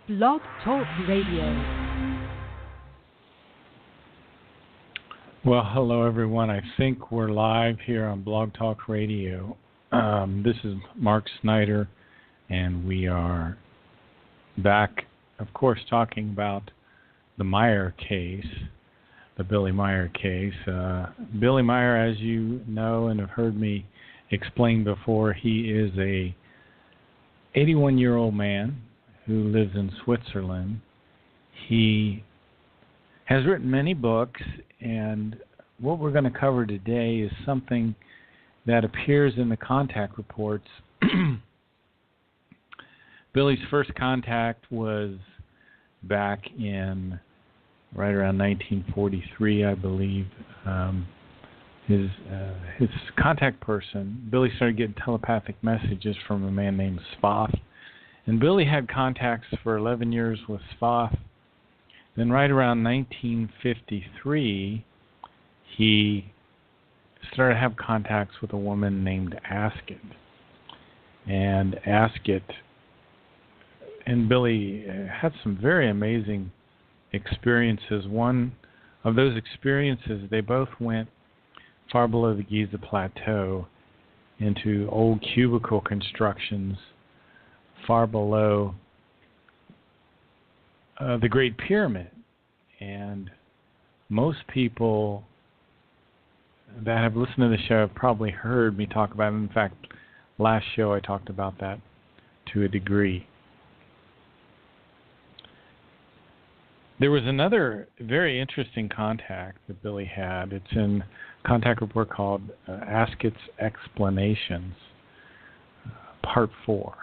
Blog Talk Radio. Well, hello everyone. I think we're live here on Blog Talk Radio. This is Mark Snyder, and we are back, of course, talking about the Meyer case, the Billy Meyer case. Billy Meyer, as you know and have heard me explain before, he is a 81-year-old man who lives in Switzerland. He has written many books, and what we're going to cover today is something that appears in the contact reports. Billy's first contact was back in right around 1943, I believe. His contact person, Billy started getting telepathic messages from a man named Spoth. And Billy had contacts for 11 years with Spoth. Then right around 1953, he started to have contacts with a woman named Asket. And Asket and Billy had some very amazing experiences. One of those experiences, they both went far below the Giza Plateau into old cubicle constructions far below the Great Pyramid. And most people that have listened to the show have probably heard me talk about it. In fact, last show I talked about that to a degree. There was another very interesting contact that Billy had. It's in a contact report called Asket's Explanations, Part 4.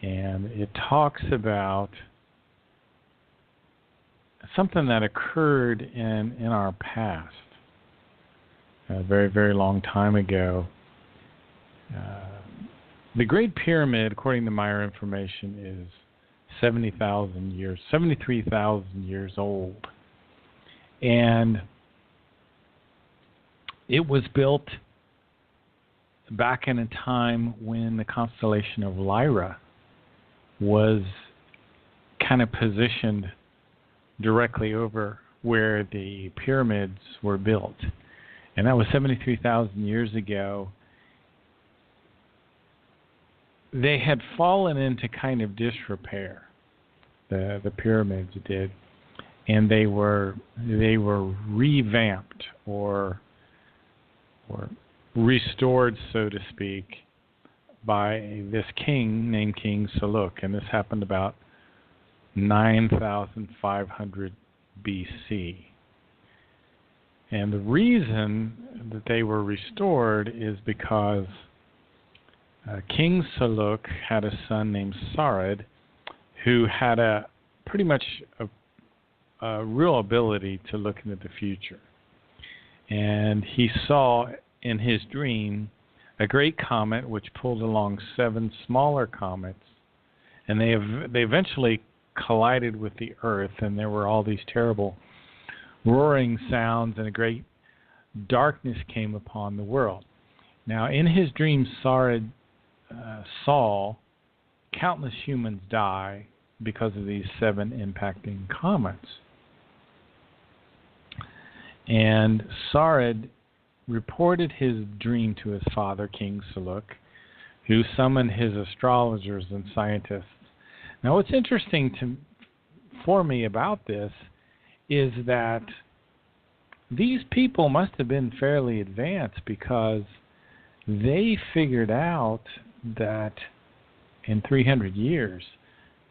And it talks about something that occurred in our past, a very, very long time ago. The Great Pyramid, according to Meyer information, is 73,000 years old. And it was built back in a time when the constellation of Lyra was kind of positioned directly over where the pyramids were built. And that was 73,000 years ago. They had fallen into kind of disrepair, the pyramids did, and they were revamped or restored, so to speak, by this king named King SAHLUK, and this happened about 9,500 BC. And the reason that they were restored is because King SAHLUK had a son named Sarid, who had pretty much a real ability to look into the future. And he saw in his dream a great comet which pulled along 7 smaller comets, and they eventually collided with the Earth, and there were all these terrible roaring sounds, and a great darkness came upon the world. Now, in his dream, Sarid saw countless humans die because of these 7 impacting comets. And Sarid reported his dream to his father, King SAHLUK, who summoned his astrologers and scientists. Now, what's interesting for me about this is that these people must have been fairly advanced, because they figured out that in 300 years,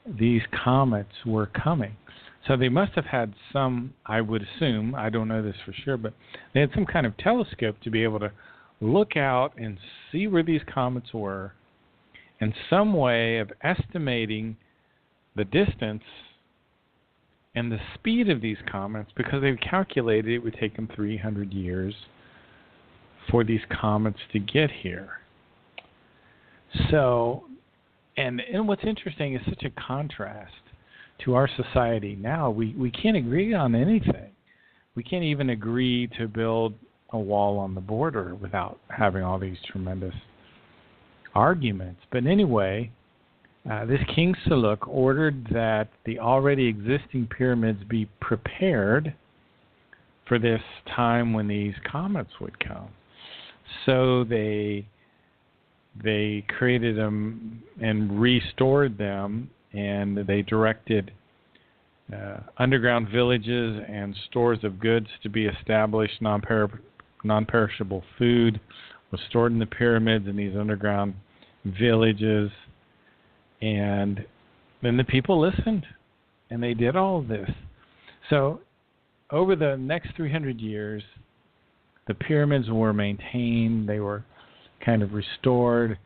these comets were coming. So they must have had some, I would assume, I don't know this for sure, but they had some kind of telescope to be able to look out and see where these comets were, and some way of estimating the distance and the speed of these comets, because they calculated it would take them 300 years for these comets to get here. So, and what's interesting is such a contrast to our society now. We can't agree on anything. We can't even agree to build a wall on the border without having all these tremendous arguments. But anyway, This King SAHLUK ordered that the already existing pyramids be prepared for this time when these comets would come. So they created them and restored them, and they directed underground villages and stores of goods to be established. Non-perishable food was stored in the pyramids and these underground villages. And then the people listened, and they did all of this. So over the next 300 years, the pyramids were maintained. They were kind of restored.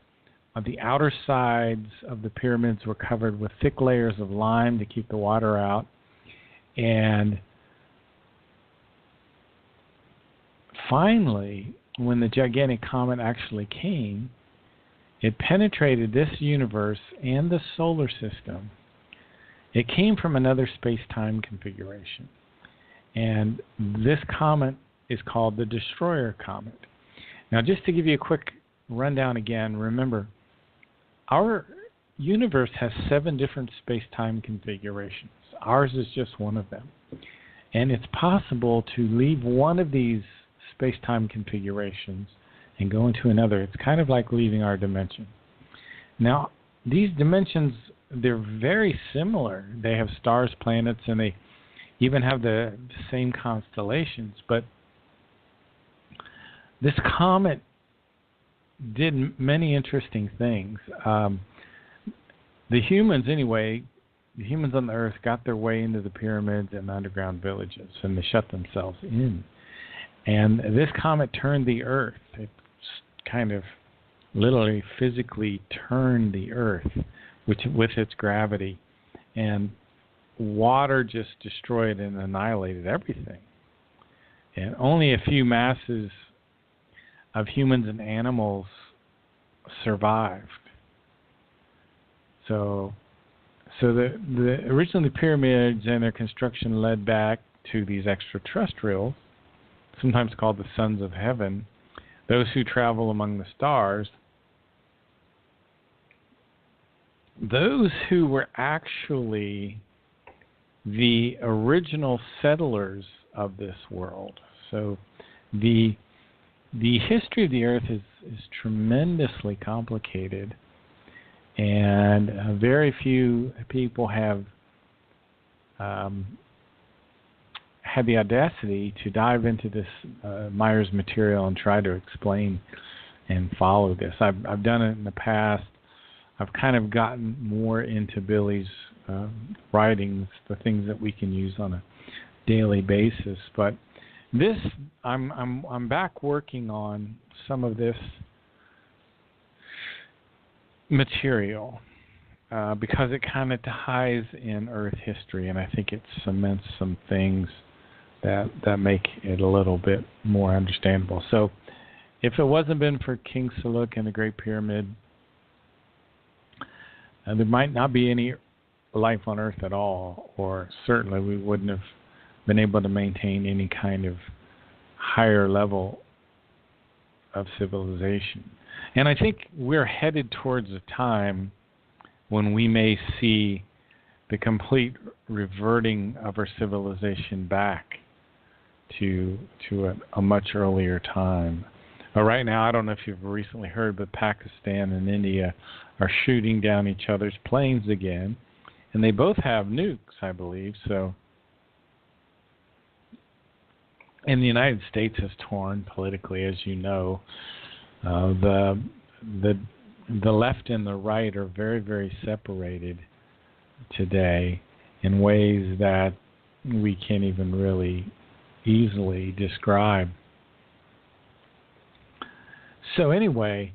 The outer sides of the pyramids were covered with thick layers of lime to keep the water out. And finally, when the gigantic comet actually came, it penetrated this universe and the solar system. It came from another space-time configuration. And this comet is called the Destroyer Comet. Now, just to give you a quick rundown again, remember, our universe has 7 different space-time configurations. Ours is just one of them. And it's possible to leave one of these space-time configurations and go into another. It's kind of like leaving our dimension. Now, these dimensions, they're very similar. They have stars, planets, and they even have the same constellations. But this comet did many interesting things. The humans, anyway, the humans on the Earth got their way into the pyramids and the underground villages, and they shut themselves in. And this comet turned the Earth. It kind of literally physically turned the Earth with its gravity. And water just destroyed and annihilated everything. And only a few masses of humans and animals survived. So the originally pyramids and their construction led back to these extraterrestrials, sometimes called the sons of heaven, those who travel among the stars, those who were actually the original settlers of this world. So the history of the Earth is tremendously complicated, and very few people have had the audacity to dive into this Myers material and try to explain and follow this. I've done it in the past. I've kind of gotten more into Billy's writings, the things that we can use on a daily basis. But this, I'm back working on some of this material because it kind of ties in Earth history, and I think it cements some things that make it a little bit more understandable. So if it wasn't been for King SAHLUK and the Great Pyramid, there might not be any life on Earth at all, or certainly we wouldn't have been able to maintain any kind of higher level of civilization. And I think we're headed towards a time when we may see the complete reverting of our civilization back to a much earlier time. Right now, I don't know if you've recently heard, but Pakistan and India are shooting down each other's planes again, and they both have nukes, I believe. So, and the United States is torn politically, as you know. The left and the right are very, very separated today in ways that we can't even really easily describe. So anyway,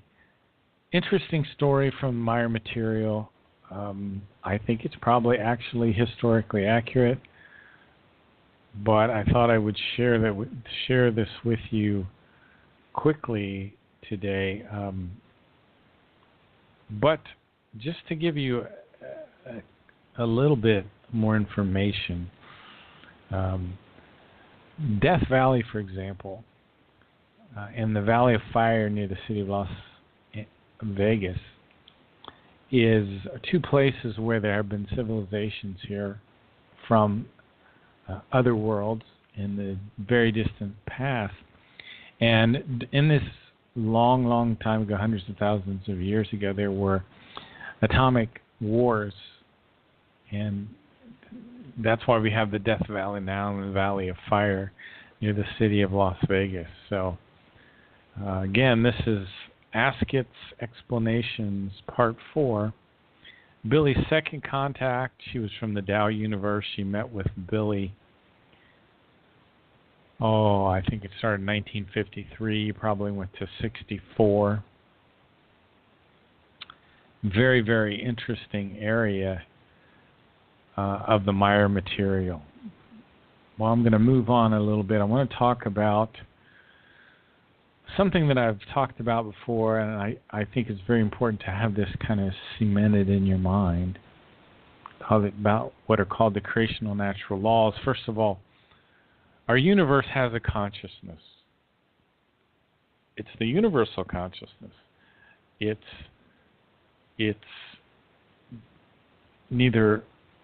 interesting story from Meyer material. I think it's probably actually historically accurate, but I thought I would share this with you quickly today. But just to give you a little bit more information, Death Valley, for example, in the Valley of Fire near the city of Las Vegas, is two places where there have been civilizations here from other worlds in the very distant past. And in this long, long time ago, hundreds of thousands of years ago, there were atomic wars. And that's why we have the Death Valley now and the Valley of Fire near the city of Las Vegas. So, again, this is Ask It's Explanations Part 4. Billy's second contact, she was from the Dow universe. She met with Billy, I think it started in 1953, probably went to 64. Very, very interesting area of the Mire material. Well, I'm going to move on a little bit. I want to talk about something that I've talked about before, and I think it's very important to have this kind of cemented in your mind, about what are called the creational natural laws. First of all, our universe has a consciousness. It's the universal consciousness. It's neither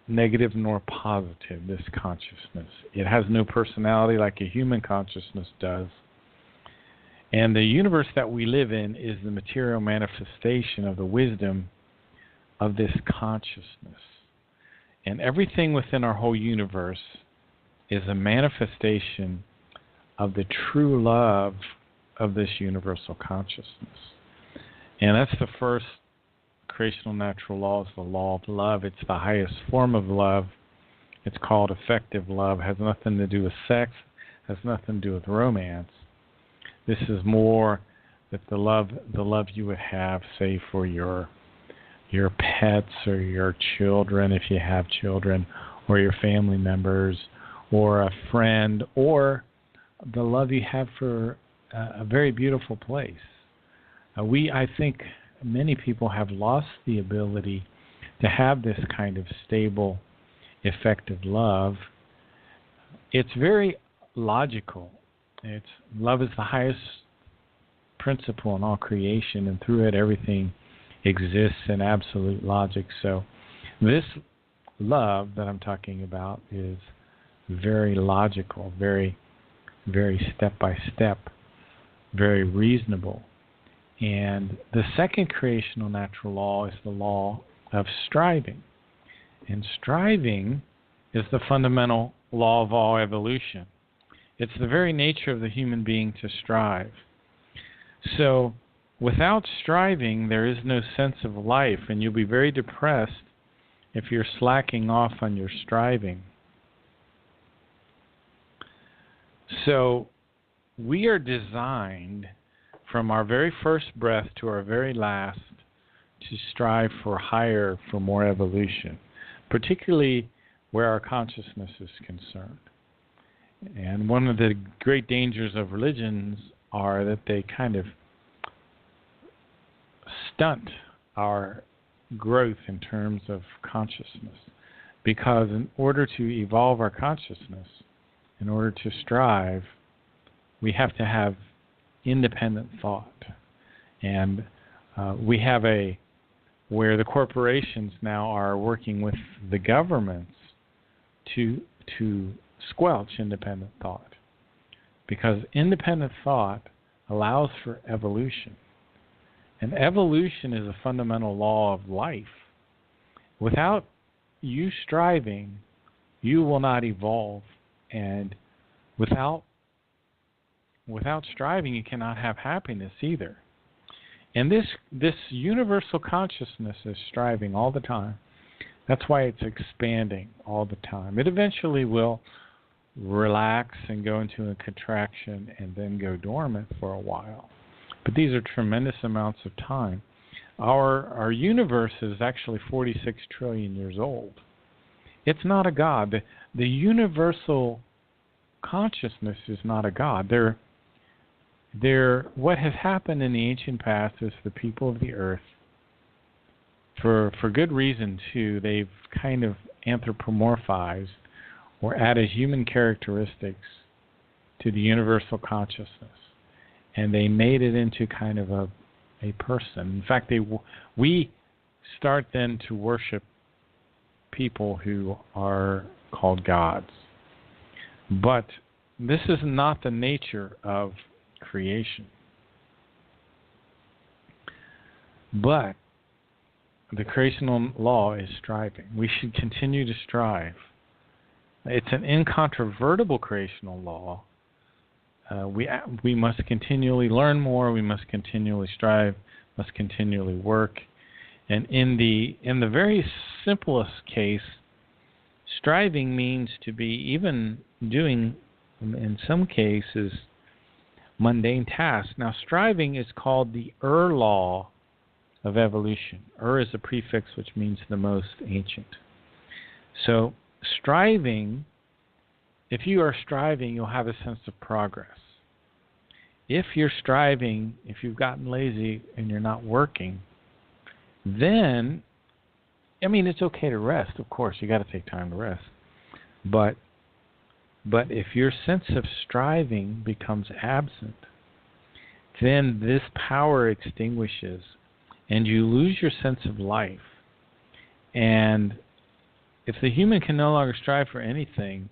negative nor positive, this consciousness. It has no personality like a human consciousness does. And the universe that we live in is the material manifestation of the wisdom of this consciousness. And everything within our whole universe is a manifestation of the true love of this universal consciousness. And that's the first creational natural law, is the law of love. It's the highest form of love. It's called effective love. It has nothing to do with sex. It has nothing to do with romance. This is more that the love you would have, say, for your pets or your children, if you have children, or your family members, or a friend, or the love you have for a very beautiful place. I think many people have lost the ability to have this kind of stable, effective love. It's very logical. Love is the highest principle in all creation, and through it everything exists in absolute logic. So this love that I'm talking about is very logical, very, very step by step, very reasonable. And the second creational natural law is the law of striving. And striving is the fundamental law of all evolution. It's the very nature of the human being to strive. So without striving, there is no sense of life, and you'll be very depressed if you're slacking off on your striving. So we are designed from our very first breath to our very last to strive for higher, for more evolution, particularly where our consciousness is concerned. And one of the great dangers of religions are that they kind of stunt our growth in terms of consciousness. Because in order to evolve our consciousness, in order to strive, we have to have independent thought. And we have where the corporations now are working with the governments to squelch independent thought. Because independent thought allows for evolution. And evolution is a fundamental law of life. Without you striving, you will not evolve. And without striving, you cannot have happiness either. And this universal consciousness is striving all the time. That's why it's expanding all the time. It eventually will relax and go into a contraction and then go dormant for a while. But these are tremendous amounts of time. Our universe is actually 46 trillion years old. It's not a God. The universal consciousness is not a God. What has happened in the ancient past is the people of the earth, for good reason too, they've kind of anthropomorphized or added human characteristics to the universal consciousness. And they made it into kind of a person. In fact, we start then to worship people who are called gods. But this is not the nature of creation. But the creational law is striving. We should continue to strive. It's an incontrovertible creational law. We must continually learn more. We must continually strive. Must continually work. And in the very simplest case, striving means to be even doing, in some cases, mundane tasks. Now, striving is called the law of evolution. Is a prefix which means the most ancient. So, striving, if you are striving, you'll have a sense of progress. If you're striving, if you've gotten lazy and you're not working, then, it's okay to rest, of course. You got to take time to rest. But if your sense of striving becomes absent, then this power extinguishes and you lose your sense of life. And if the human can no longer strive for anything,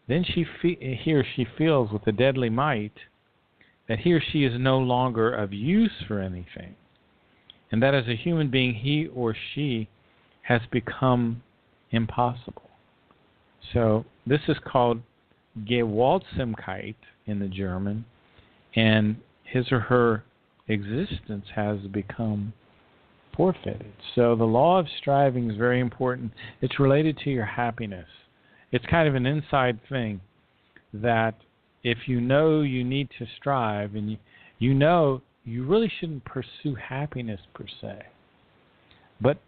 then he or she feels with a deadly might that he or she is no longer of use for anything. And that as a human being, he or she has become impossible. So this is called Gewaltsamkeit in the German, and his or her existence has become forfeited. So the law of striving is very important. It's related to your happiness. It's kind of an inside thing that if you know you need to strive and you know you really shouldn't pursue happiness per se, but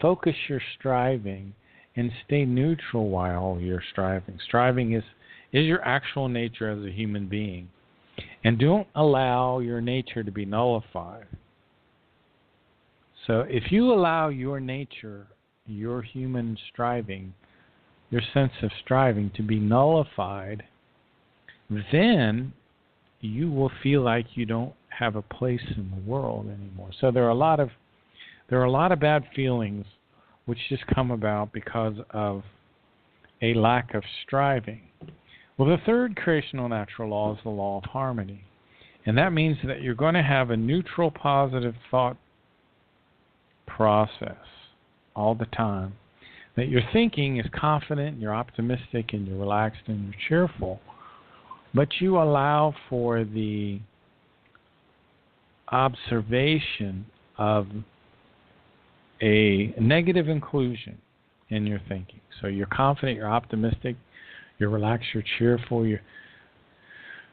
focus your striving and stay neutral while you're striving. Striving is your actual nature as a human being. And don't allow your nature to be nullified. So if you allow your nature, your human striving, your sense of striving to be nullified, then you will feel like you don't have a place in the world anymore. So there are a lot of bad feelings which just come about because of a lack of striving. Well, the third creational natural law is the law of harmony. And that means that you're going to have a neutral, positive thought process all the time. That your thinking is confident, you're optimistic, and you're relaxed, and you're cheerful. But you allow for the observation of a negative inclusion in your thinking. So you're confident, you're optimistic, you're relaxed, you're cheerful,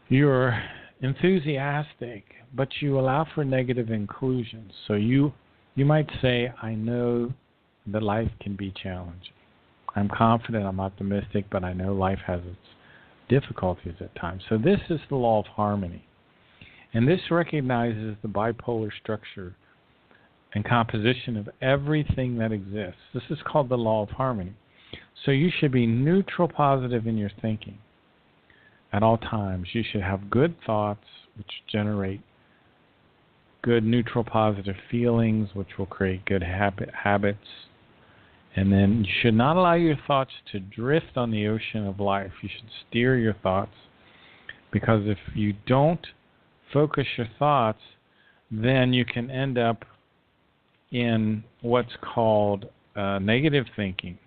you're enthusiastic, but you allow for negative inclusion. So you might say, I know that life can be challenging. I'm confident, I'm optimistic, but I know life has its difficulties at times. So this is the law of harmony. And this recognizes the bipolar structure and composition of everything that exists. This is called the law of harmony. So you should be neutral, positive in your thinking at all times. You should have good thoughts, which generate good, neutral, positive feelings, which will create good habits. And then you should not allow your thoughts to drift on the ocean of life. You should steer your thoughts, because if you don't focus your thoughts, then you can end up in what's called negative thinking.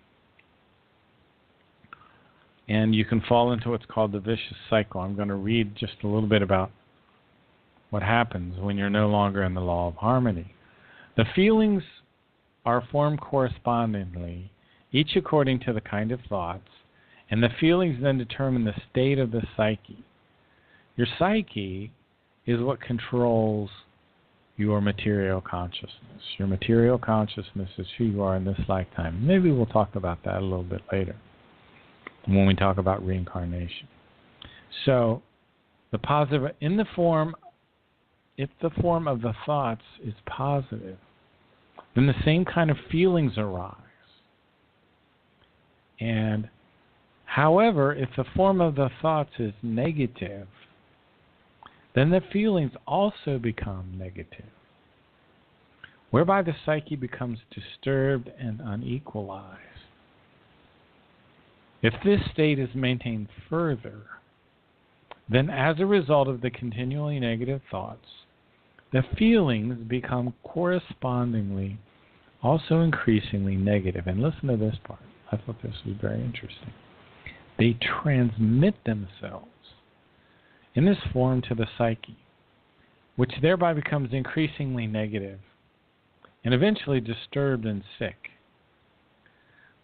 And you can fall into what's called the vicious cycle. I'm going to read just a little bit about what happens when you're no longer in the law of harmony. The feelings are formed correspondingly, each according to the kind of thoughts, and the feelings then determine the state of the psyche. Your psyche is what controls your material consciousness. Your material consciousness is who you are in this lifetime. Maybe we'll talk about that a little bit later when we talk about reincarnation. So, the positive, if the form of the thoughts is positive, then the same kind of feelings arise. And, however, if the form of the thoughts is negative, then the feelings also become negative. whereby the psyche becomes disturbed and unequalized. If this state is maintained further, then as a result of the continually negative thoughts, the feelings become correspondingly also increasingly negative. And listen to this part. I thought this was very interesting. They transmit themselves in this form to the psyche, which thereby becomes increasingly negative and eventually disturbed and sick.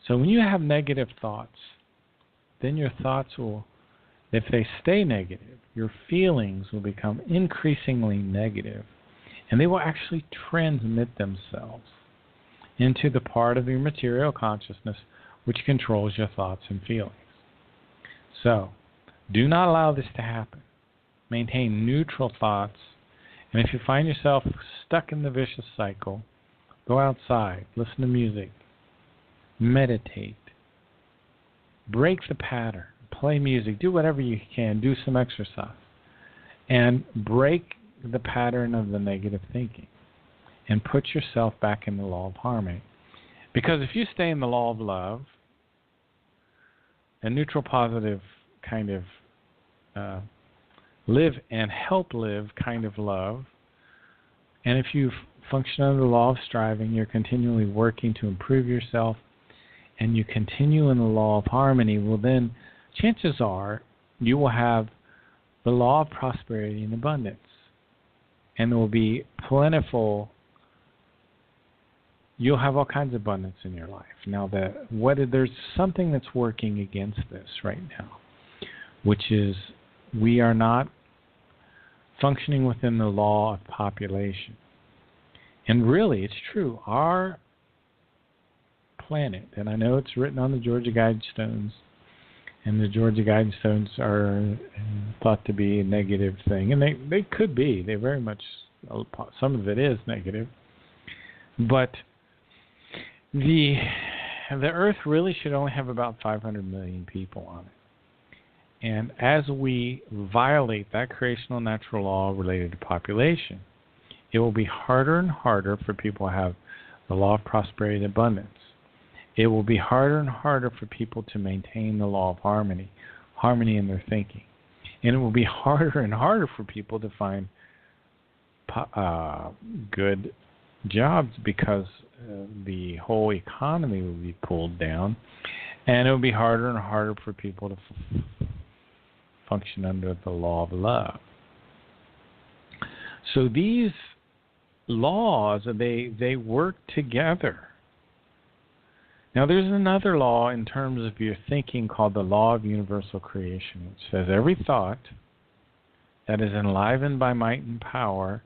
So when you have negative thoughts, then your thoughts will, if they stay negative, your feelings will become increasingly negative, and they will actually transmit themselves into the part of your material consciousness which controls your thoughts and feelings. So, do not allow this to happen. Maintain neutral thoughts, and if you find yourself stuck in the vicious cycle, go outside, listen to music, meditate, break the pattern, play music, do whatever you can, do some exercise, and break the pattern of the negative thinking and put yourself back in the law of harmony. Because if you stay in the law of love, a neutral positive kind of live and help live kind of love, and if you function under the law of striving, you're continually working to improve yourself, and you continue in the law of harmony, well then chances are you will have the law of prosperity and abundance, and there will be plentiful. You'll have all kinds of abundance in your life. Now, there's something that's working against this right now, which is we are not functioning within the law of population. And really, it's true. Our planet, and I know it's written on the Georgia Guidestones, and the Georgia Guidestones are thought to be a negative thing, and they could be. They very much, some of it is negative, but the Earth really should only have about 500 million people on it. And as we violate that creational natural law related to population, it will be harder and harder for people to have the law of prosperity and abundance. It will be harder and harder for people to maintain the law of harmony in their thinking. And it will be harder and harder for people to find good jobs because the whole economy will be pulled down, and it will be harder and harder for people to function under the law of love. So these laws, they work together. Now there's another law in terms of your thinking called the law of universal creation, which says every thought that is enlivened by might and power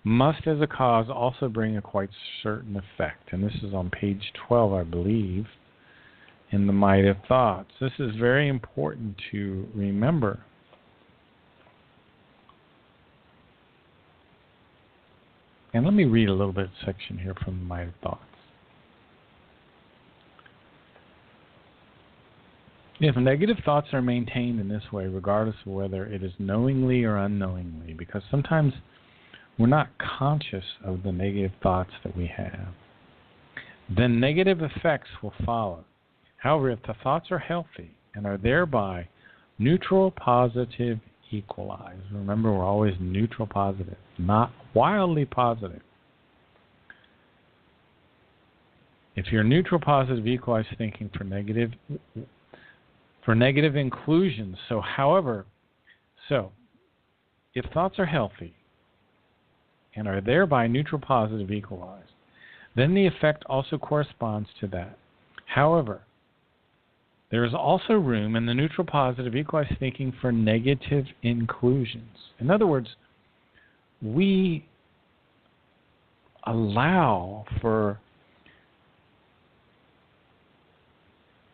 must as a cause also bring a quite certain effect. And this is on page 12, I believe, in the Might of Thoughts. This is very important to remember. And let me read a little bit section here from the Might of Thoughts. If negative thoughts are maintained in this way, regardless of whether it is knowingly or unknowingly, because sometimes we're not conscious of the negative thoughts that we have, then negative effects will follow. However, if the thoughts are healthy and are thereby neutral, positive, equalized, remember we're always neutral, positive, not wildly positive. If you're neutral, positive, equalized thinking for negative inclusions, so if thoughts are healthy and are thereby neutral, positive, equalized, then the effect also corresponds to that. However, there is also room in the neutral, positive, equalized thinking for negative inclusions. In other words, we allow for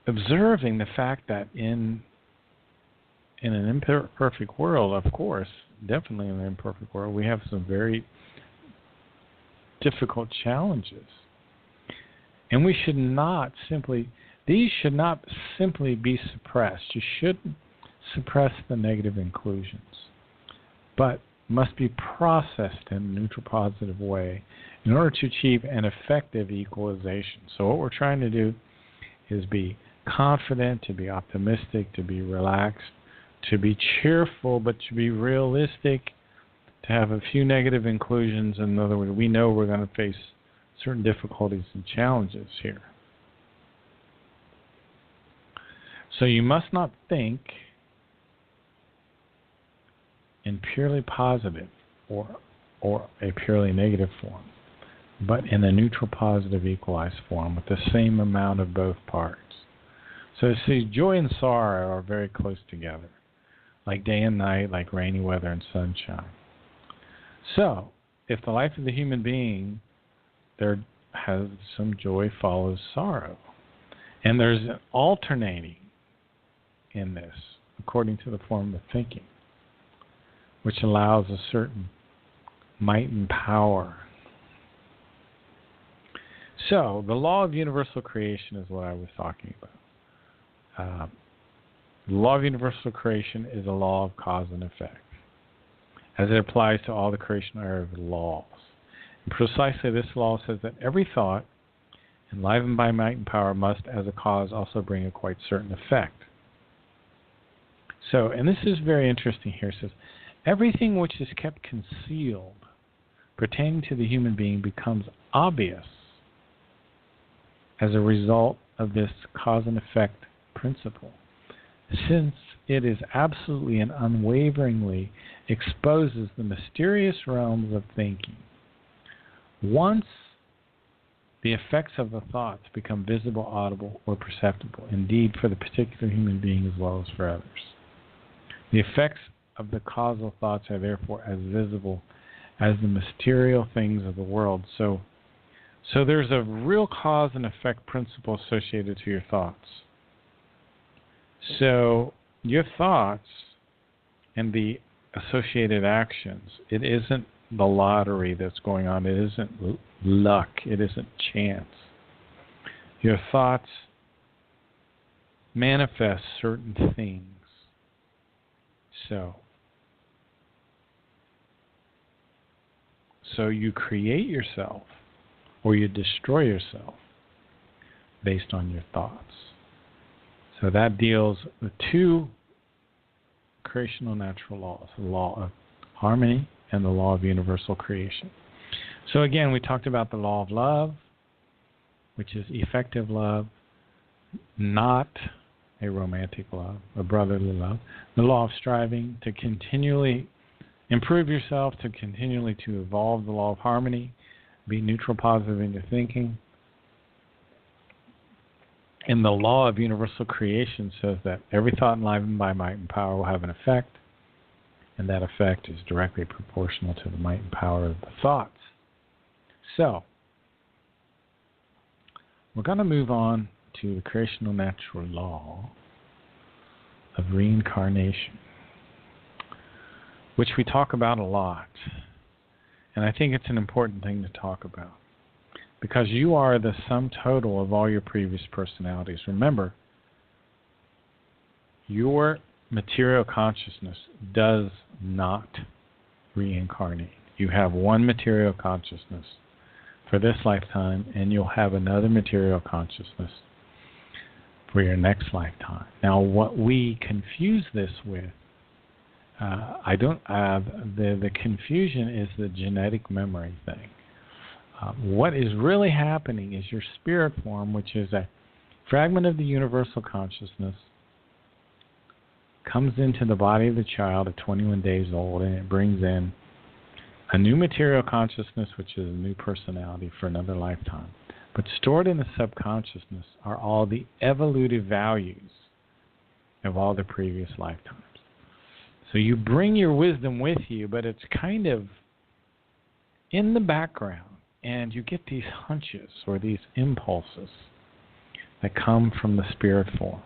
observing the fact that in an imperfect world, of course, definitely in an imperfect world, we have some very difficult challenges. And we should not simply, these should not simply be suppressed. You shouldn't suppress the negative inclusions. But must be processed in a neutral positive way in order to achieve an effective equalization. So what we're trying to do is be confident, to be optimistic, to be relaxed, to be cheerful, but to be realistic, to have a few negative inclusions. In other words, we know we're going to face certain difficulties and challenges here. So you must not think in purely positive or a purely negative form, but in a neutral positive equalized form with the same amount of both parts. So see, joy and sorrow are very close together, like day and night, like rainy weather and sunshine. So if the life of the human being, there has some joy follows sorrow. And there's an alternating in this, according to the form of thinking, which allows a certain might and power. So the law of universal creation is what I was talking about. The law of universal creation is a law of cause and effect, as it applies to all the creation area of laws. And precisely this law says that every thought, enlivened by might and power, must, as a cause, also bring a quite certain effect. So, and this is very interesting here, it says, everything which is kept concealed pertaining to the human being becomes obvious as a result of this cause and effect principle, since it is absolutely and unwaveringly exposes the mysterious realms of thinking. Once the effects of the thoughts become visible, audible, or perceptible, indeed for the particular human being as well as for others, the effects of the causal thoughts are therefore as visible as the material things of the world. So there's a real cause and effect principle associated to your thoughts. So your thoughts and the associated actions, it isn't the lottery that's going on. It isn't luck. It isn't chance. Your thoughts manifest certain things. So you create yourself or you destroy yourself based on your thoughts. So that deals with two creational natural laws, the law of harmony and the law of universal creation. So again, we talked about the law of love, which is effective love, not a romantic love, a brotherly love. The law of striving to continually improve yourself, to continually to evolve the law of harmony, be neutral positive in your thinking. And the law of universal creation says that every thought enlivened by might and power will have an effect, and that effect is directly proportional to the might and power of the thoughts. So, we're going to move on to the creational natural law of reincarnation, which we talk about a lot. And I think it's an important thing to talk about, because you are the sum total of all your previous personalities. Remember, your material consciousness does not reincarnate. You have one material consciousness for this lifetime, and you'll have another material consciousness for your next lifetime. Now, what we confuse this with, the confusion is the genetic memory thing. What is really happening is your spirit form, which is a fragment of the universal consciousness, comes into the body of the child at 21 days old, and it brings in a new material consciousness, which is a new personality for another lifetime. But stored in the subconsciousness are all the evolutive values of all the previous lifetimes. So you bring your wisdom with you, but it's kind of in the background, and you get these hunches or these impulses that come from the spirit form.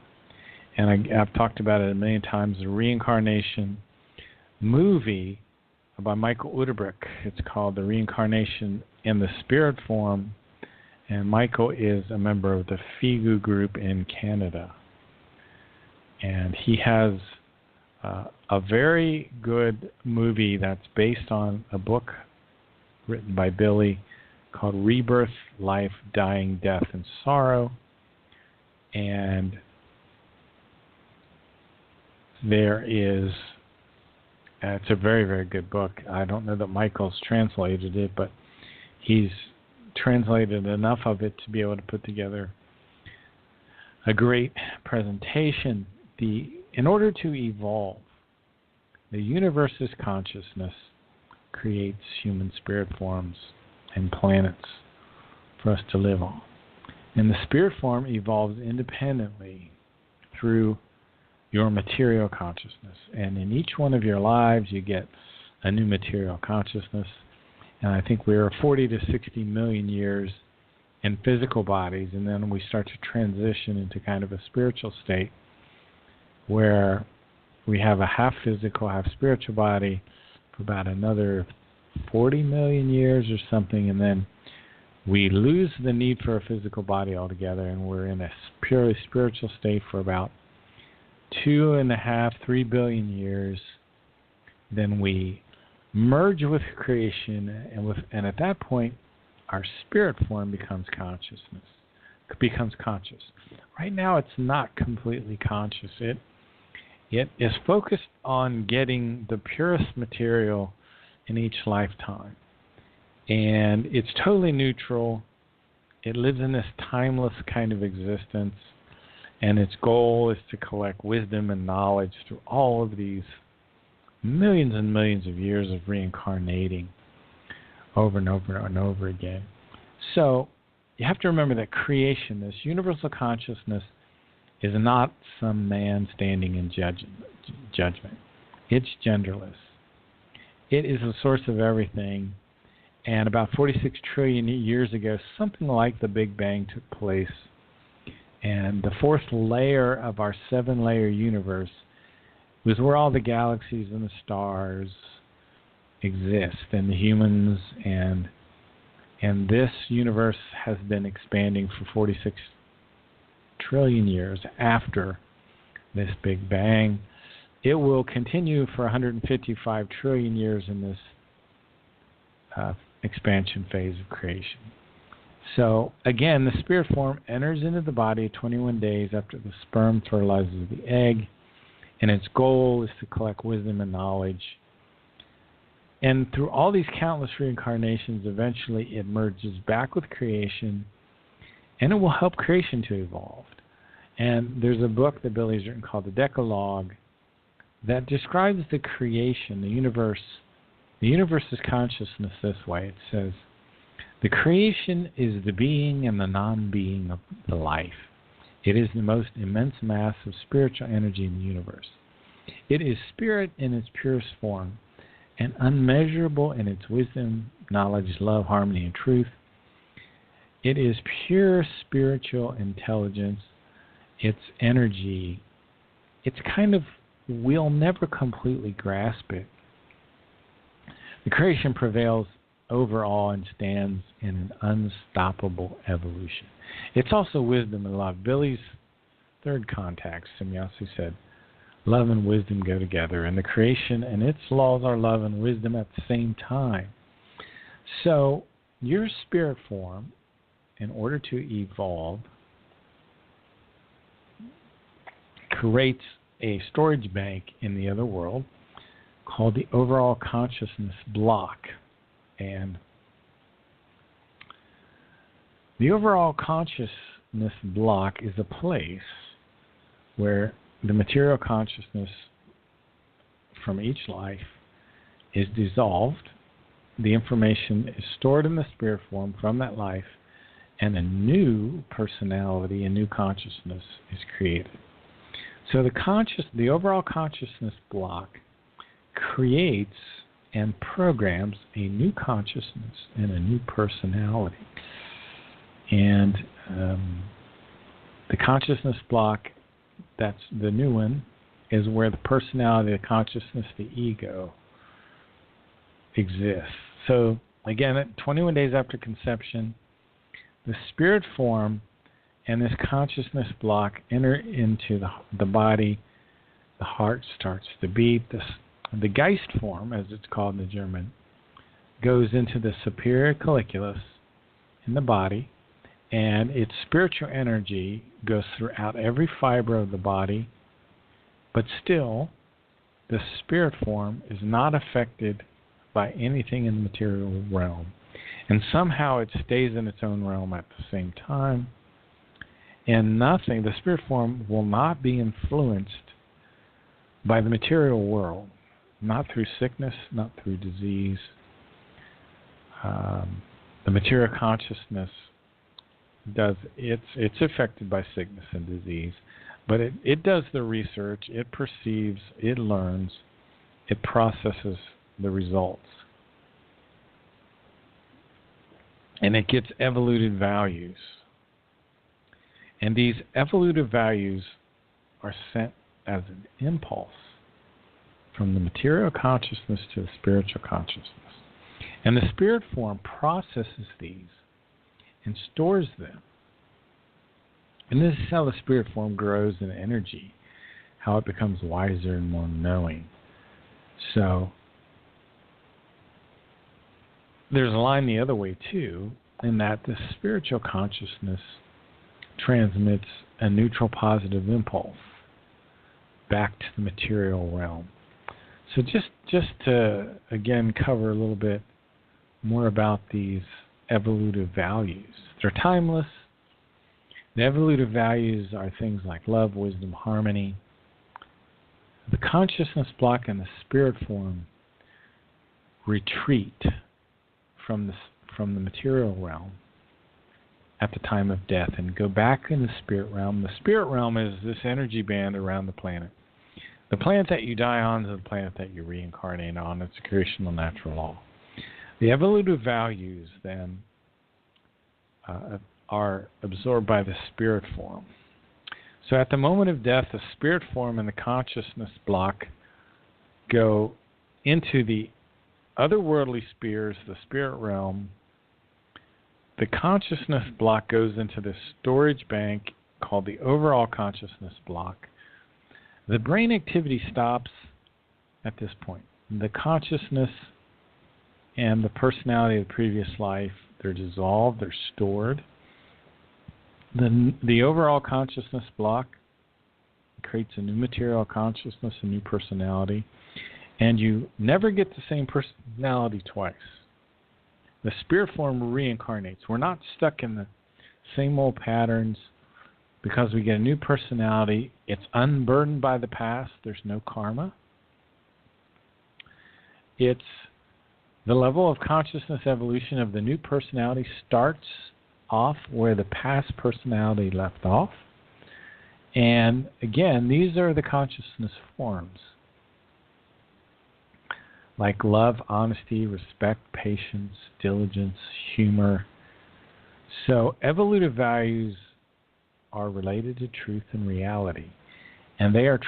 And I've talked about it a million times, the reincarnation movie by Michael Uderbrick. It's called The Reincarnation in the Spirit Form, and Michael is a member of the Figu group in Canada. And he has a very good movie that's based on a book written by Billy called Rebirth, Life, Dying, Death, and Sorrow. And there is, it's a very, very good book. I don't know that Michael's translated it, but he's translated enough of it to be able to put together a great presentation. In order to evolve, the universe's consciousness creates human spirit forms and planets for us to live on. And the spirit form evolves independently through your material consciousness. And in each one of your lives, you get a new material consciousness. And I think we're 40 to 60 million years in physical bodies, and then we start to transition into kind of a spiritual state where we have a half physical, half spiritual body for about another 40 million years or something, and then we lose the need for a physical body altogether, and we're in a purely spiritual state for about 2.5, 3 billion years. Then we merge with creation, and at that point, our spirit form becomes conscious. Right now, it's not completely conscious. It is focused on getting the purest material in each lifetime. And it's totally neutral. It lives in this timeless kind of existence. And its goal is to collect wisdom and knowledge through all of these millions and millions of years of reincarnating over and over and over again. So you have to remember that creation, this universal consciousness, is not some man standing in judgment. It's genderless. It is the source of everything. And about 46 trillion years ago, something like the Big Bang took place. And the fourth layer of our 7-layer universe was where all the galaxies and the stars exist, and the humans, and this universe has been expanding for 46 trillion years after this Big Bang. It will continue for 155 trillion years in this expansion phase of creation. So again, the spirit form enters into the body 21 days after the sperm fertilizes the egg, and its goal is to collect wisdom and knowledge. And through all these countless reincarnations, eventually it merges back with creation, and it will help creation to evolve. And there's a book that Billy's written called The Decalogue that describes the creation, the universe's consciousness this way. It says, the creation is the being and the non-being of the life. It is the most immense mass of spiritual energy in the universe. It is spirit in its purest form, and unmeasurable in its wisdom, knowledge, love, harmony, and truth. It is pure spiritual intelligence. Its energy, it's kind of, we'll never completely grasp it. The creation prevails over all and stands in an unstoppable evolution. It's also wisdom and love. Billy's third contact, Semyasu, said, love and wisdom go together, and the creation and its laws are love and wisdom at the same time. So your spirit form, in order to evolve, creates a storage bank in the other world called the overall consciousness block. And the overall consciousness block is a place where the material consciousness from each life is dissolved. The information is stored in the spirit form from that life, and a new personality, a new consciousness is created. So the overall consciousness block creates and programs a new consciousness and a new personality. And the consciousness block, that's the new one, is where the personality, the consciousness, the ego exists. So again, at 21 days after conception, the spirit form and this consciousness block enter into the body the heart starts to beat. The Geist form, as it's called in the German, goes into the superior colliculus in the body, and its spiritual energy goes throughout every fiber of the body, but still the spirit form is not affected by anything in the material realm. And somehow it stays in its own realm at the same time. And the spirit form will not be influenced by the material world, not through sickness, not through disease. The material consciousness it's affected by sickness and disease, but it does the research, it perceives, it learns, it processes the results. And it gets evolutive values. And these evolutive values are sent as an impulse from the material consciousness to the spiritual consciousness. And the spirit form processes these and stores them. And this is how the spirit form grows in energy, how it becomes wiser and more knowing. So there's a line the other way too, in that the spiritual consciousness transmits a neutral positive impulse back to the material realm. So just to again cover a little bit more about these evolutive values. They're timeless. The evolutive values are things like love, wisdom, harmony. The consciousness block and the spirit form retreat from the material realm at the time of death and go back in the spirit realm. The spirit realm is this energy band around the planet. The planet that you die on is the planet that you reincarnate on. It's a creational natural law. The evolutive values then are absorbed by the spirit form. So at the moment of death, the spirit form and the consciousness block go into the otherworldly spheres, the spirit realm. The consciousness block goes into the storage bank called the overall consciousness block. The brain activity stops at this point. The consciousness and the personality of the previous life, they're dissolved, they're stored. The overall consciousness block creates a new material consciousness, a new personality, and you never get the same personality twice. The spirit form reincarnates. We're not stuck in the same old patterns because we get a new personality. It's unburdened by the past. There's no karma. It's the level of consciousness evolution of the new personality starts off where the past personality left off. And again, these are the consciousness forms, like love, honesty, respect, patience, diligence, humor. So evolutive values are related to truth and reality, and they are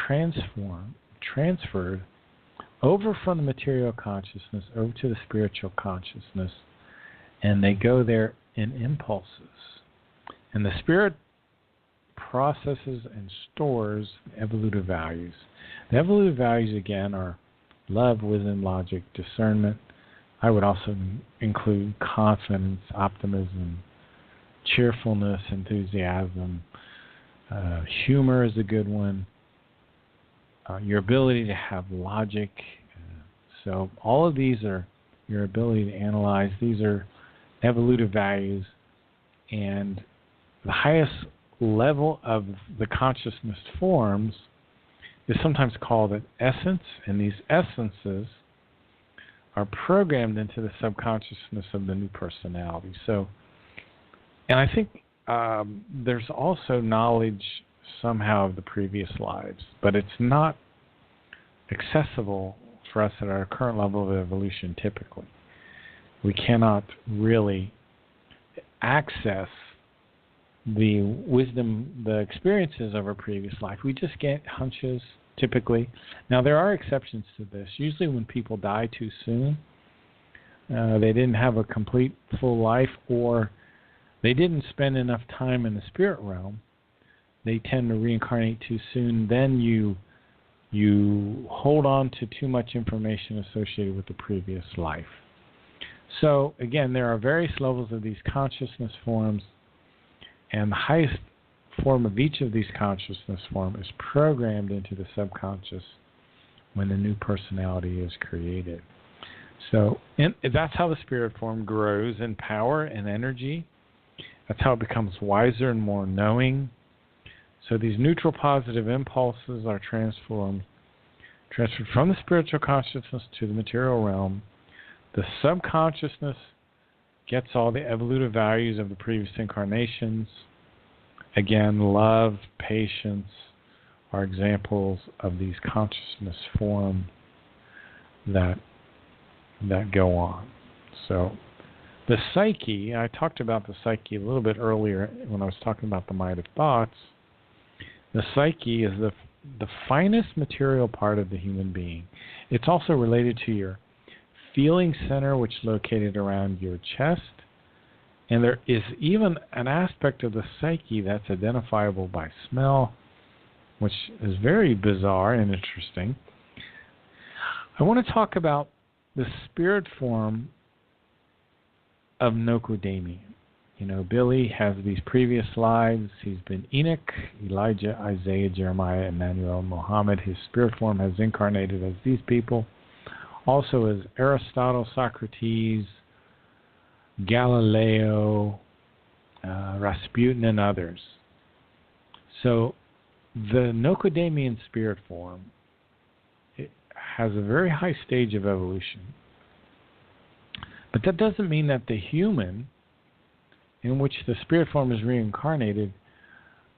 transferred over from the material consciousness over to the spiritual consciousness, and they go there in impulses. And the spirit processes and stores evolutive values. The evolutive values, again, are love, wisdom, logic, discernment. I would also include confidence, optimism, cheerfulness, enthusiasm. Humor is a good one. Your ability to have logic. So all of these are your ability to analyze. These are evolutive values. And the highest level of the consciousness forms is sometimes called an essence, and these essences are programmed into the subconsciousness of the new personality. So, and I think there's also knowledge somehow of the previous lives, but it's not accessible for us at our current level of evolution typically. We cannot really access the wisdom, the experiences of our previous life. We just get hunches typically. Now there are exceptions to this. Usually when people die too soon, they didn't have a complete full life, or they didn't spend enough time in the spirit realm, they tend to reincarnate too soon. Then you you hold on to too much information associated with the previous life. So, again, there are various levels of these consciousness forms, and the highest form of each of these consciousness forms is programmed into the subconscious when the new personality is created. So that's how the spirit form grows in power and energy. That's how it becomes wiser and more knowing. So these neutral positive impulses are transferred from the spiritual consciousness to the material realm. The subconsciousness gets all the evolutive values of the previous incarnations. Again, love, patience are examples of these consciousness forms that go on. So the psyche, I talked about the psyche a little bit earlier when I was talking about the mind of thoughts. The psyche is the finest material part of the human being. It's also related to your feeling center, which is located around your chest. And there is even an aspect of the psyche that's identifiable by smell, which is very bizarre and interesting. I want to talk about the spirit form of Nokodami. You know, Billy has these previous lives. He's been Enoch, Elijah, Isaiah, Jeremiah, Emmanuel, Muhammad. His spirit form has incarnated as these people. Also as Aristotle, Socrates, Galileo, Rasputin, and others. So the Nokodamian spirit form, it has a very high stage of evolution. But that doesn't mean that the human in which the spirit form is reincarnated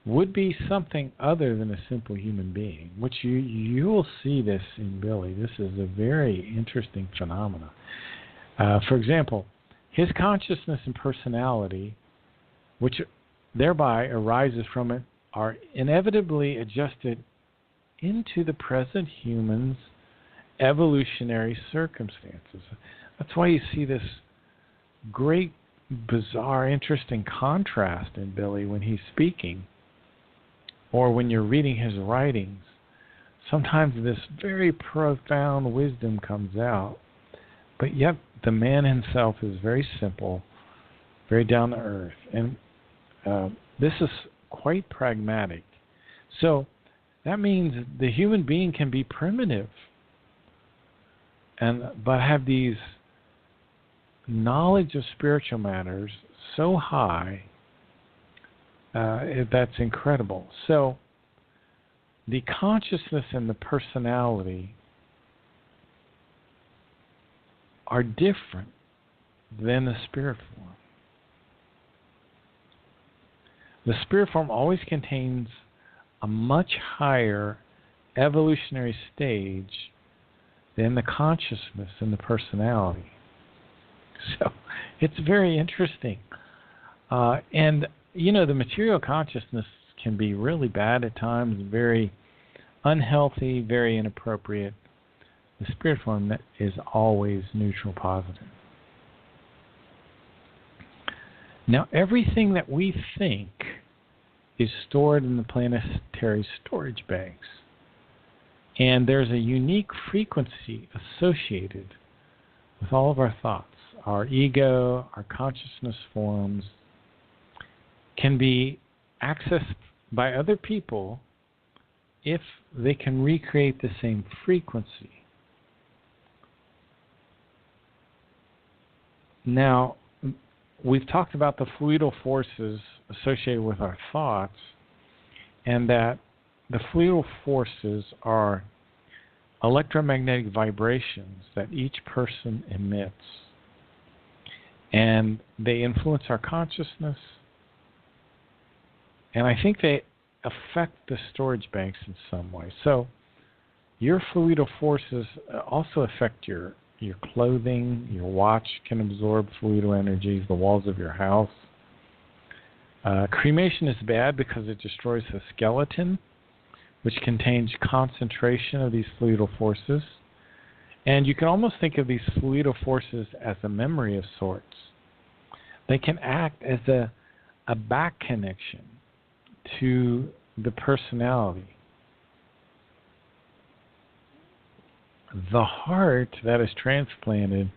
would be something other than a simple human being, which you will see this in Billy. This is a very interesting phenomenon. For example, his consciousness and personality, which thereby arises from it, are inevitably adjusted into the present human's evolutionary circumstances. That's why you see this great, bizarre, interesting contrast in Billy when he's speaking, or when you're reading his writings. Sometimes this very profound wisdom comes out, but yet the man himself is very simple, very down to earth, and this is quite pragmatic. So that means the human being can be primitive, but have these knowledge of spiritual matters so high that's incredible. So the consciousness and the personality are different than the spirit form. The spirit form always contains a much higher evolutionary stage than the consciousness and the personality. So it's very interesting. And, you know, the material consciousness can be really bad at times, very unhealthy, very inappropriate. The spirit form is always neutral positive. Now, everything that we think is stored in the planetary storage banks. And there's a unique frequency associated with all of our thoughts. Our ego, our consciousness forms can be accessed by other people if they can recreate the same frequency. Now, we've talked about the fluidal forces associated with our thoughts, and that the fluidal forces are electromagnetic vibrations that each person emits. And they influence our consciousness, and I think they affect the storage banks in some way. So your fluidal forces also affect your clothing. Your watch can absorb fluidal energies, the walls of your house. Cremation is bad because it destroys the skeleton, which contains concentration of these fluidal forces. And you can almost think of these fluidal forces as a memory of sorts. They can act as a back connection to the personality. the heart that is transplanted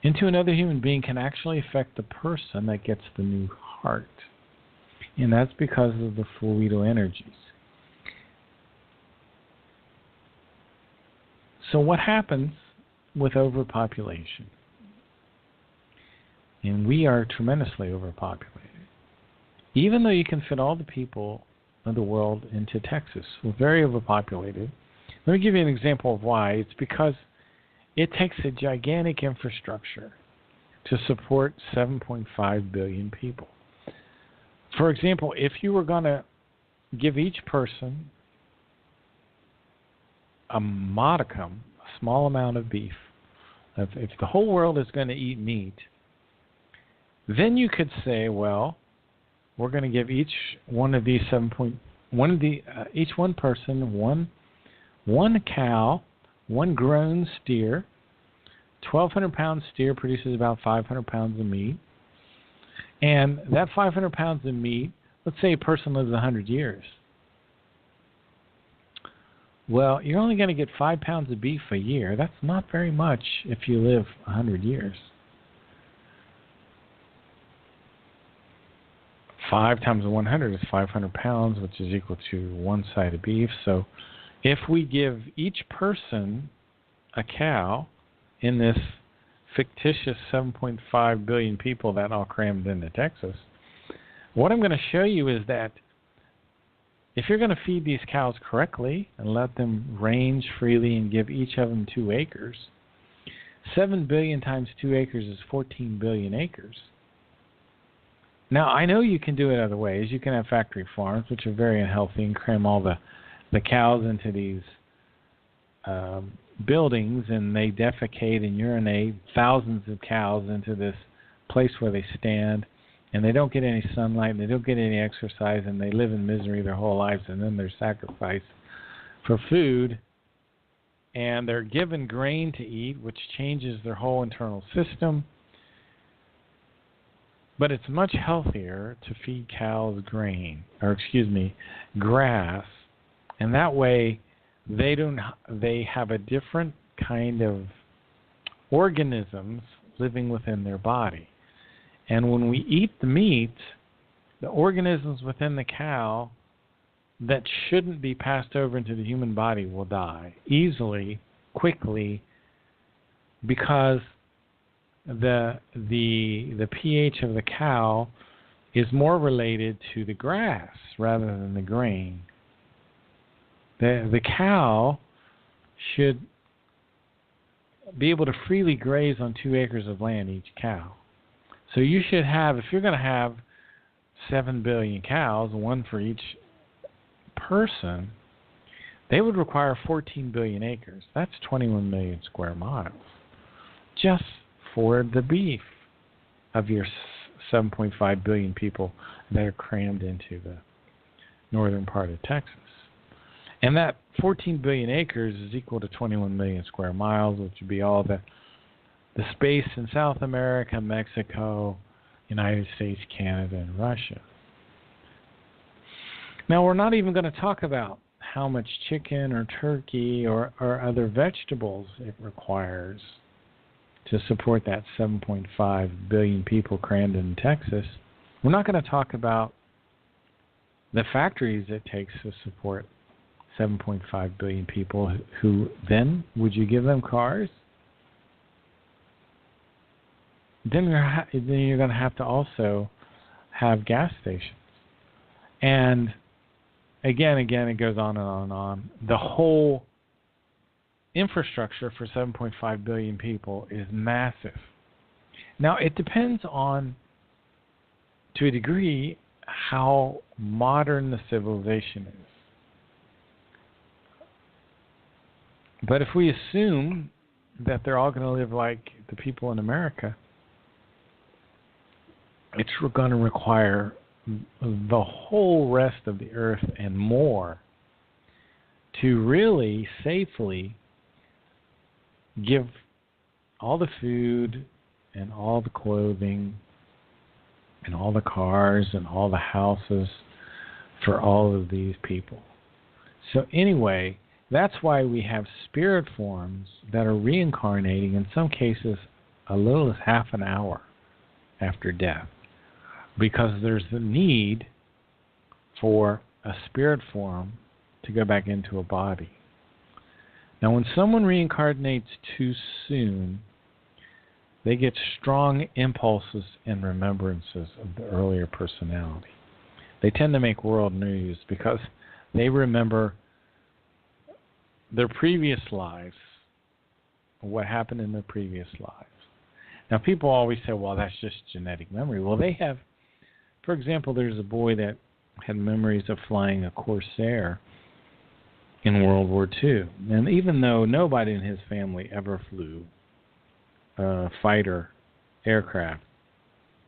into another human being can actually affect the person that gets the new heart. And that's because of the fluidal energies. So what happens with overpopulation? And we are tremendously overpopulated. Even though you can fit all the people of the world into Texas, we're very overpopulated. Let me give you an example of why. It's because it takes a gigantic infrastructure to support 7.5 billion people. For example, if you were going to give each person a modicum, a small amount of beef, if the whole world is going to eat meat, then you could say, well, we're going to give each one of these each one person one cow, one grown steer. 1,200 pound steer produces about 500 pounds of meat. And that 500 pounds of meat, let's say a person lives 100 years. Well, you're only going to get 5 pounds of beef a year. That's not very much if you live 100 years. 5 times 100 is 500 pounds, which is equal to one side of beef. So if we give each person a cow in this fictitious 7.5 billion people that all crammed into Texas, what I'm going to show you is that if you're going to feed these cows correctly and let them range freely and give each of them 2 acres, 7 billion times 2 acres is 14 billion acres. Now, I know you can do it other ways. You can have factory farms, which are very unhealthy, and cram all the cows into these buildings, and they defecate and urinate thousands of cows into this place where they stand, and they don't get any sunlight, and they don't get any exercise, and they live in misery their whole lives, and then they're sacrificed for food, and they're given grain to eat, which changes their whole internal system. But it's much healthier to feed cows grass, and that way they have a different kind of organisms living within their body. And when we eat the meat, the organisms within the cow that shouldn't be passed over into the human body will die easily, quickly, because the pH of the cow is more related to the grass rather than the grain. The cow should be able to freely graze on 2 acres of land each cow. So you should have, if you're going to have 7 billion cows, one for each person, they would require 14 billion acres. That's 21 million square miles just for the beef of your 7.5 billion people that are crammed into the northern part of Texas. And that 14 billion acres is equal to 21 million square miles, which would be all the space in South America, Mexico, United States, Canada, and Russia. Now, we're not even going to talk about how much chicken or turkey or other vegetables it requires to support that 7.5 billion people crammed in Texas. We're not going to talk about the factories it takes to support 7.5 billion people who then, would you give them cars? Then you're going to have to also have gas stations. And again, it goes on and on and on. The whole infrastructure for 7.5 billion people is massive. Now, it depends on, to a degree, how modern the civilization is. But if we assume that they're all going to live like the people in America, it's going to require the whole rest of the earth and more to really safely give all the food and all the clothing and all the cars and all the houses for all of these people. So anyway, That's why we have spirit forms that are reincarnating, in some cases, a little as half an hour after death, because there's the need for a spirit form to go back into a body. Now, when someone reincarnates too soon, they get strong impulses and remembrances of the earlier personality. They tend to make world news because they remember their previous lives, what happened in their previous lives. Now, people always say, well, that's just genetic memory. Well, they have, for example, there's a boy that had memories of flying a Corsair in World War II. And even though nobody in his family ever flew a fighter aircraft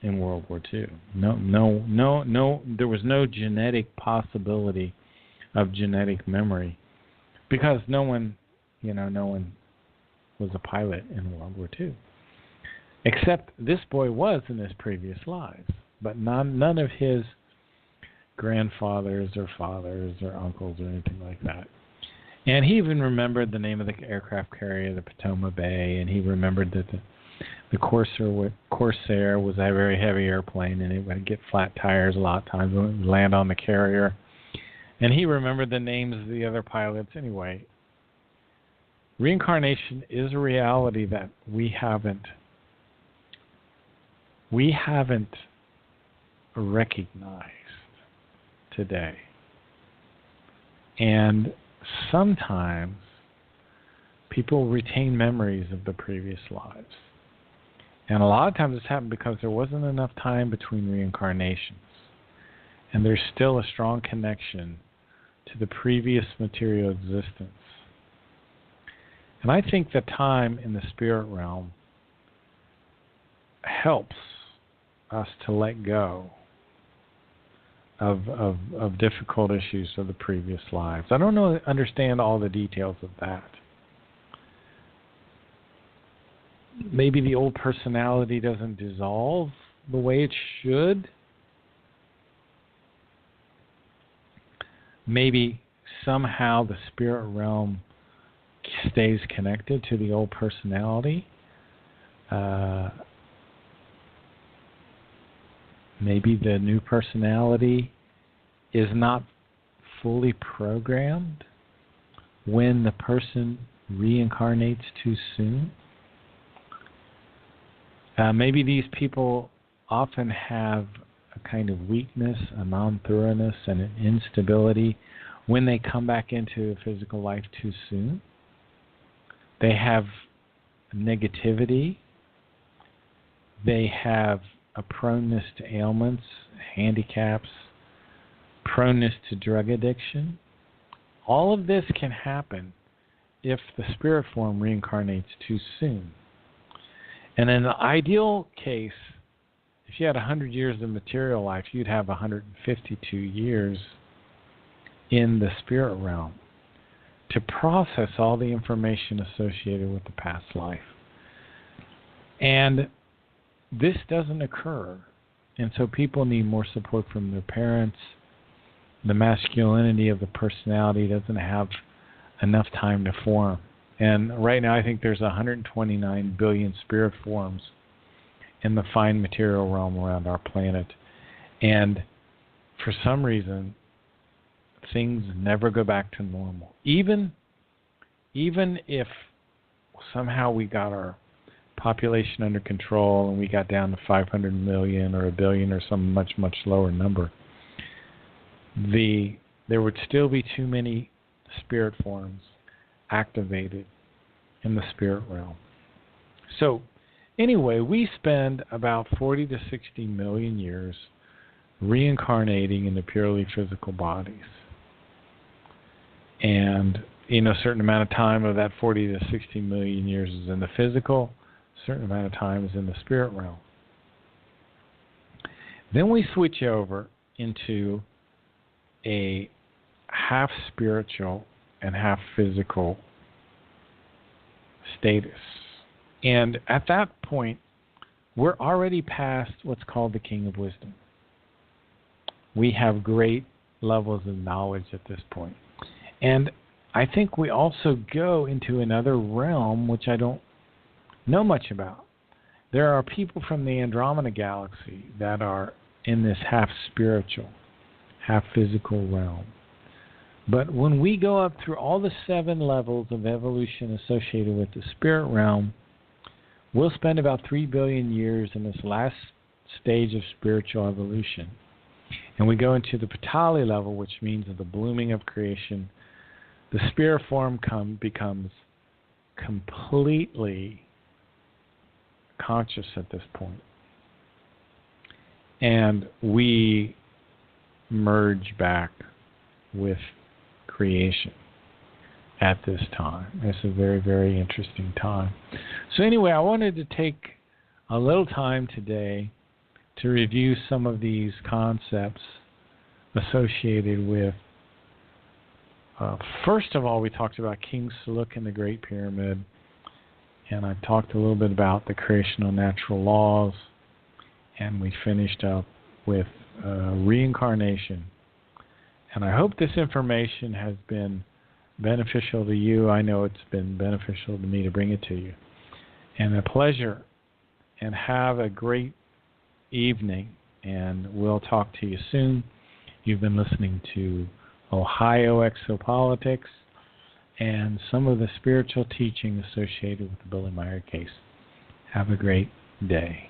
in World War II, there was no genetic possibility of genetic memory because no one was a pilot in World War II. Except this boy was in his previous lives, but none of his grandfathers or fathers or uncles or anything like that. And he even remembered the name of the aircraft carrier, the Potomac Bay, and he remembered that the Corsair was a very heavy airplane, and it would get flat tires a lot of times when it would land on the carrier. And he remembered the names of the other pilots anyway. Reincarnation is a reality that we haven't recognized today. And sometimes people retain memories of the previous lives. And a lot of times it's happened because there wasn't enough time between reincarnations. And there's still a strong connection to the previous material existence. And I think that time in the spirit realm helps us to let go of difficult issues of the previous lives. I don't understand all the details of that. Maybe the old personality doesn't dissolve the way it should. Maybe somehow the spirit realm stays connected to the old personality. Maybe the new personality is not fully programmed when the person reincarnates too soon. Maybe these people often have a kind of weakness, a non-thoroughness, and an instability when they come back into physical life too soon. They have negativity. They have a proneness to ailments, handicaps, proneness to drug addiction. All of this can happen if the spirit form reincarnates too soon. And in the ideal case, if you had 100 years of material life, you'd have 152 years in the spirit realm to process all the information associated with the past life. And this doesn't occur, and so people need more support from their parents. The masculinity of the personality doesn't have enough time to form. And right now I think there's 129 billion spirit forms in the fine material realm around our planet. And for some reason, things never go back to normal. Even if somehow we got our population under control and we got down to 500 million or a billion or some much, much lower number, there would still be too many spirit forms activated in the spirit realm. So anyway, we spend about 40 to 60 million years reincarnating into purely physical bodies. And a certain amount of time of that 40 to 60 million years is in the physical, a certain amount of time is in the spirit realm. Then we switch over into a half spiritual and half physical status. And at that point, we're already past what's called the King of Wisdom. We have great levels of knowledge at this point. And I think we also go into another realm which I don't know much about. There are people from the Andromeda galaxy that are in this half spiritual, half physical realm. But when we go up through all the 7 levels of evolution associated with the spirit realm, we'll spend about 3 billion years in this last stage of spiritual evolution. And we go into the Patali level, which means the blooming of creation. The spirit form becomes completely conscious at this point. And we merge back with creation at this time. It's a very, very interesting time. So anyway, I wanted to take a little time today to review some of these concepts associated with, first of all, we talked about King SAHLUK and the Great Pyramid, and I talked a little bit about the creational natural laws, and we finished up with reincarnation. And I hope this information has been beneficial to you. I know it's been beneficial to me to bring it to you. And a pleasure. And have a great evening. And we'll talk to you soon. You've been listening to Ohio Exopolitics and some of the spiritual teaching associated with the Billy Meyer case. Have a great day.